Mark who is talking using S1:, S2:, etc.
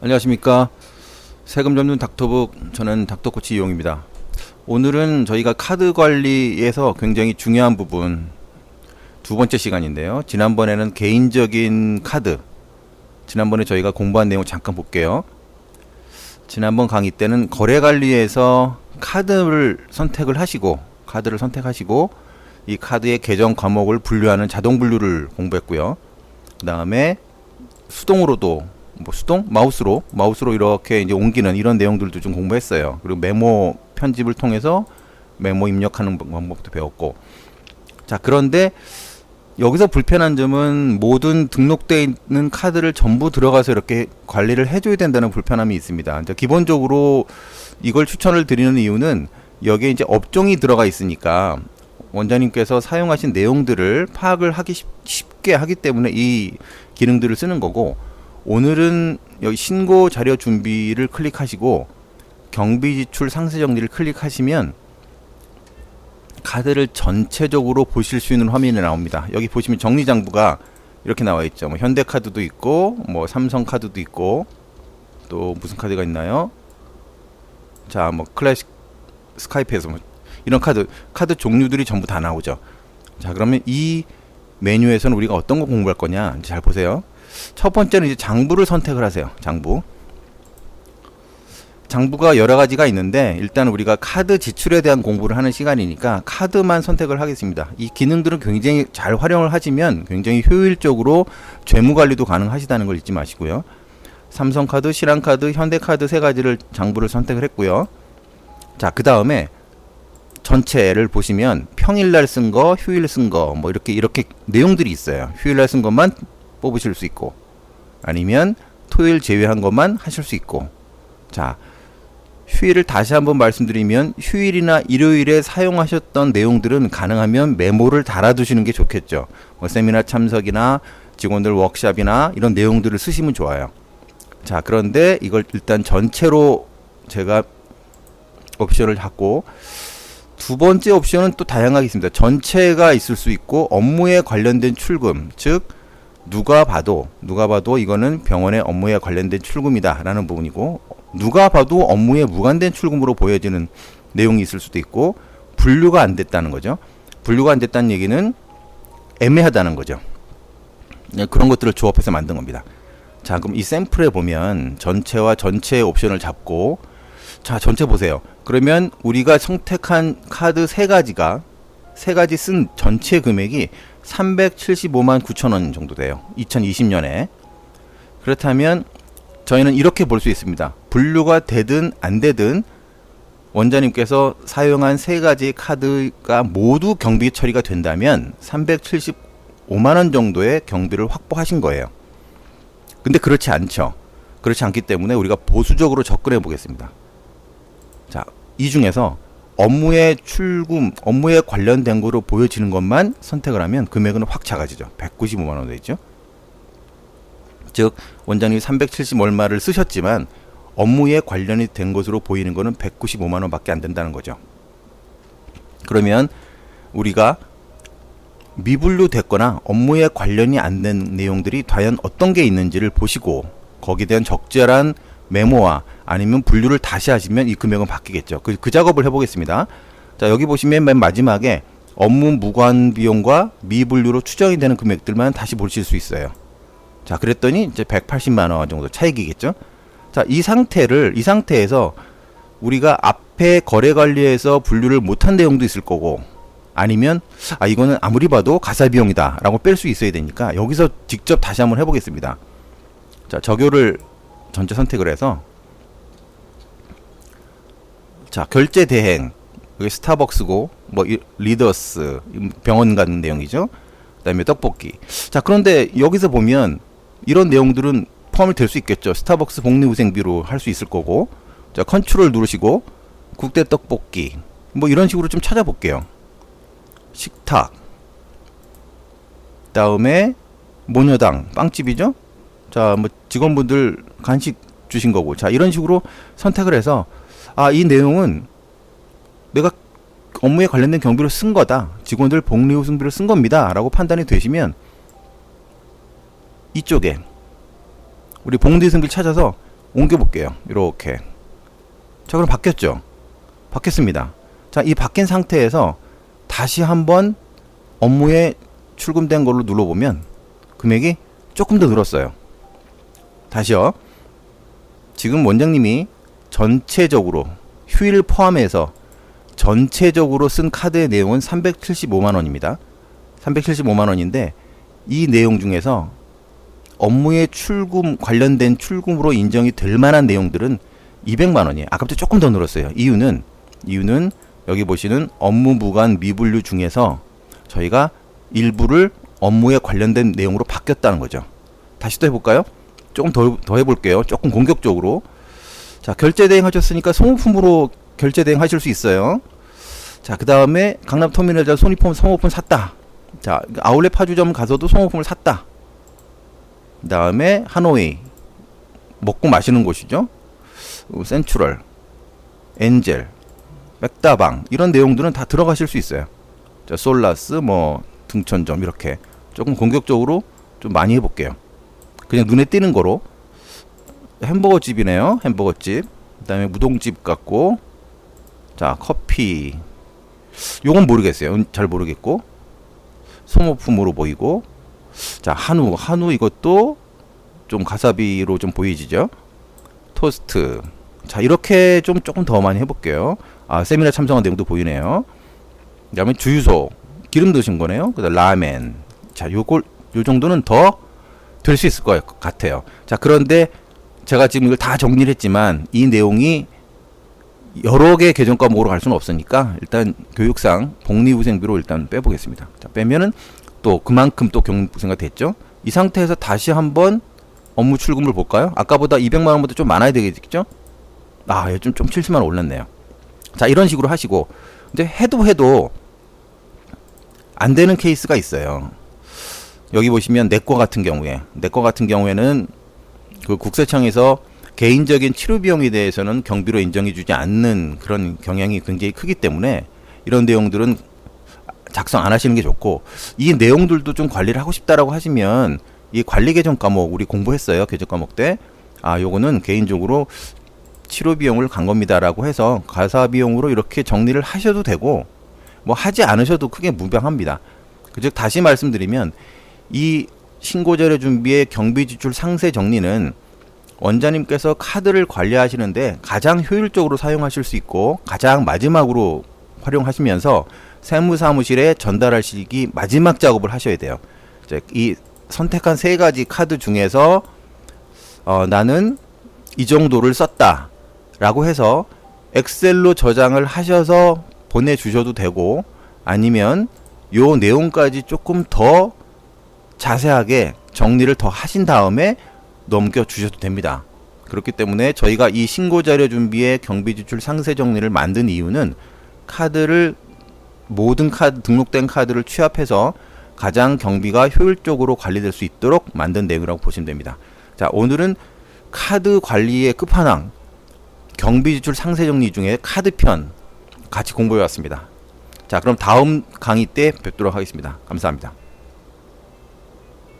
S1: 안녕하십니까. 세금 전문 닥터북, 저는 닥터코치 이용입니다. 오늘은 저희가 카드 관리에서 굉장히 중요한 부분 두 번째 시간인데요. 지난번에는 개인적인 카드, 지난번에 저희가 공부한 내용 잠깐 볼게요. 지난번 강의 때는 거래 관리에서 카드를 선택하시고 이 카드의 계정 과목을 분류하는 자동 분류를 공부했고요. 그 다음에 수동으로도 마우스로 이렇게 이제 옮기는 이런 내용들도 좀 공부했어요. 그리고 메모 편집을 통해서 메모 입력하는 방법도 배웠고. 자, 그런데 여기서 불편한 점은 모든 등록되어 있는 카드를 전부 들어가서 이렇게 관리를 해줘야 된다는 불편함이 있습니다. 이제 기본적으로 이걸 추천을 드리는 이유는 여기에 이제 업종이 들어가 있으니까 원장님께서 사용하신 내용들을 파악을 하기 쉽게 하기 때문에 이 기능들을 쓰는 거고, 오늘은 여기 신고 자료 준비를 클릭하시고 경비 지출 상세 정리를 클릭하시면 카드를 전체적으로 보실 수 있는 화면이 나옵니다. 여기 보시면 정리장부가 이렇게 나와 있죠. 뭐 현대카드도 있고, 뭐 삼성카드도 있고, 또 무슨 카드가 있나요? 자, 뭐 클래식 스카이프에서 뭐 이런 카드 종류들이 전부 다 나오죠. 자, 그러면 이 메뉴에서는 우리가 어떤 거 공부할 거냐? 이제 잘 보세요. 첫 번째는 이제 장부를 선택을 하세요. 장부가 여러 가지가 있는데, 일단 우리가 카드 지출에 대한 공부를 하는 시간이니까 카드만 선택을 하겠습니다. 이 기능들은 굉장히 잘 활용을 하시면 굉장히 효율적으로 재무 관리도 가능하시다는 걸 잊지 마시고요. 삼성카드, 신한카드, 현대카드 세 가지를 장부를 선택을 했고요. 자, 그 다음에 전체를 보시면 평일날 쓴 거, 휴일 쓴 거, 뭐 이렇게 내용들이 있어요. 휴일날 쓴 것만 뽑으실 수 있고, 아니면 토요일 제외한 것만 하실 수 있고. 자, 휴일을 다시 한번 말씀드리면 휴일이나 일요일에 사용하셨던 내용들은 가능하면 메모를 달아두시는 게 좋겠죠. 뭐 세미나 참석이나 직원들 워크샵이나 이런 내용들을 쓰시면 좋아요. 자, 그런데 이걸 일단 전체로 제가 옵션을 잡고, 두 번째 옵션은 또 다양하게 있습니다. 전체가 있을 수 있고, 업무에 관련된 출금, 즉 누가 봐도 이거는 병원의 업무에 관련된 출금이다 라는 부분이고, 누가 봐도 업무에 무관된 출금으로 보여지는 내용이 있을 수도 있고, 분류가 안 됐다는 거죠. 분류가 안 됐다는 얘기는 애매하다는 거죠. 그런 것들을 조합해서 만든 겁니다. 자, 그럼 이 샘플에 보면 전체와 전체 옵션을 잡고, 자, 전체 보세요. 그러면 우리가 선택한 카드 세 가지 쓴 전체 금액이 375만 9천 원 정도 돼요. 2020년에. 그렇다면 저희는 이렇게 볼 수 있습니다. 분류가 되든 안 되든 원장님께서 사용한 세 가지 카드가 모두 경비 처리가 된다면 375만 원 정도의 경비를 확보하신 거예요. 근데 그렇지 않죠. 그렇지 않기 때문에 우리가 보수적으로 접근해 보겠습니다. 자, 이 중에서 업무에 관련된 거로 보여지는 것만 선택을 하면 금액은 확 작아지죠. 195만 원 되죠. 즉 원장님이 370 얼마를 쓰셨지만 업무에 관련이 된 것으로 보이는 거는 195만 원밖에 안 된다는 거죠. 그러면 우리가 미분류됐거나 업무에 관련이 안 된 내용들이 과연 어떤 게 있는지를 보시고 거기에 대한 적절한 메모와 아니면 분류를 다시 하시면 이 금액은 바뀌겠죠. 그 작업을 해보겠습니다. 자, 여기 보시면 맨 마지막에 업무 무관 비용과 미분류로 추정이 되는 금액들만 다시 보실 수 있어요. 자, 그랬더니 이제 180만 원 정도 차익이겠죠. 자, 이 상태에서 우리가 앞에 거래 관리에서 분류를 못한 내용도 있을 거고, 아니면 이거는 아무리 봐도 가사 비용이다 라고 뺄 수 있어야 되니까 여기서 직접 다시 한번 해보겠습니다. 자, 적용을 전체 선택을 해서, 자, 결제 대행, 여기 스타벅스고, 뭐 리더스 병원 가는 내용이죠. 그다음에 떡볶이. 자, 그런데 여기서 보면 이런 내용들은 포함이 될 수 있겠죠. 스타벅스 복리후생비로 할 수 있을 거고. 자, 컨트롤 누르시고 국대 떡볶이, 뭐 이런 식으로 좀 찾아볼게요. 식탁, 다음에 모녀당 빵집이죠. 자, 뭐 직원분들 간식 주신 거고. 자, 이런 식으로 선택을 해서 이 내용은 내가 업무에 관련된 경비로 쓴 거다, 직원들 복리후생비로 쓴 겁니다 라고 판단이 되시면 이쪽에 우리 복리후생비를 찾아서 옮겨 볼게요. 이렇게. 자, 그럼 바뀌었죠? 바뀌었습니다. 자, 이 바뀐 상태에서 다시 한번 업무에 출금된 걸로 눌러보면 금액이 조금 더 늘었어요. 다시요. 지금 원장님이 전체적으로 휴일 포함해서 전체적으로 쓴 카드의 내용은 375만원입니다. 375만원인데 이 내용 중에서 업무의 출금 관련된 출금으로 인정이 될 만한 내용들은 200만원이에요. 아까부터 조금 더 늘었어요. 이유는 여기 보시는 업무 무관 미분류 중에서 저희가 일부를 업무에 관련된 내용으로 바뀌었다는 거죠. 다시 또 해볼까요? 조금 더 해볼게요. 조금 공격적으로. 자, 결제 대행 하셨으니까 소모품으로 결제 대행 하실 수 있어요. 자, 그 다음에 강남터미널에서 소니폼 소모품 샀다. 자, 아울렛 파주점 가서도 소모품을 샀다. 그 다음에 하노이 먹고 마시는 곳이죠. 센츄럴, 엔젤, 백다방 이런 내용들은 다 들어가실 수 있어요. 자, 솔라스 뭐 등천점 이렇게 조금 공격적으로 좀 많이 해볼게요. 그냥 눈에 띄는 거로. 햄버거집이네요. 햄버거집. 그 다음에 무동집 같고. 자, 커피. 요건 모르겠어요. 잘 모르겠고. 소모품으로 보이고. 자, 한우 이것도 좀 가사비로 좀 보이지죠. 토스트. 자, 이렇게 좀 조금 더 많이 해볼게요. 아, 세미나 참석한 내용도 보이네요. 그 다음에 주유소. 기름 드신 거네요. 그 다음 라멘. 자, 요 정도는 더 될 수 있을 것 같아요. 자, 그런데 제가 지금 이걸 다 정리를 했지만 이 내용이 여러 개 계정 과목으로 갈 수는 없으니까 일단 교육상 복리후생비로 일단 빼보겠습니다. 자, 빼면은 또 그만큼 또 경부생가 됐죠. 이 상태에서 다시 한번 업무 출금을 볼까요? 아까보다 200만원보다 좀 많아야 되겠죠? 아, 좀 70만원 올랐네요. 자, 이런 식으로 하시고 이제 해도 안 되는 케이스가 있어요. 여기 보시면 내과 같은 경우에는 그 국세청에서 개인적인 치료 비용에 대해서는 경비로 인정해주지 않는 그런 경향이 굉장히 크기 때문에 이런 내용들은 작성 안 하시는 게 좋고, 이 내용들도 좀 관리를 하고 싶다라고 하시면 이 관리 계정 과목 우리 공부했어요. 계정 과목 때. 아, 요거는 개인적으로 치료 비용을 간 겁니다라고 해서 가사 비용으로 이렇게 정리를 하셔도 되고, 뭐 하지 않으셔도 크게 무방합니다. 즉 다시 말씀드리면 이 신고자료 준비의 경비 지출 상세 정리는 원장님께서 카드를 관리하시는데 가장 효율적으로 사용하실 수 있고 가장 마지막으로 활용하시면서 세무사무실에 전달하시기 마지막 작업을 하셔야 돼요. 이 선택한 세 가지 카드 중에서 나는 이 정도를 썼다 라고 해서 엑셀로 저장을 하셔서 보내주셔도 되고, 아니면 요 내용까지 조금 더 자세하게 정리를 더 하신 다음에 넘겨주셔도 됩니다. 그렇기 때문에 저희가 이 신고자료 준비의 경비지출 상세 정리를 만든 이유는 모든 카드, 등록된 카드를 취합해서 가장 경비가 효율적으로 관리될 수 있도록 만든 내용이라고 보시면 됩니다. 자, 오늘은 카드 관리의 끝판왕, 경비지출 상세 정리 중에 카드편 같이 공부해 왔습니다. 자, 그럼 다음 강의 때 뵙도록 하겠습니다. 감사합니다.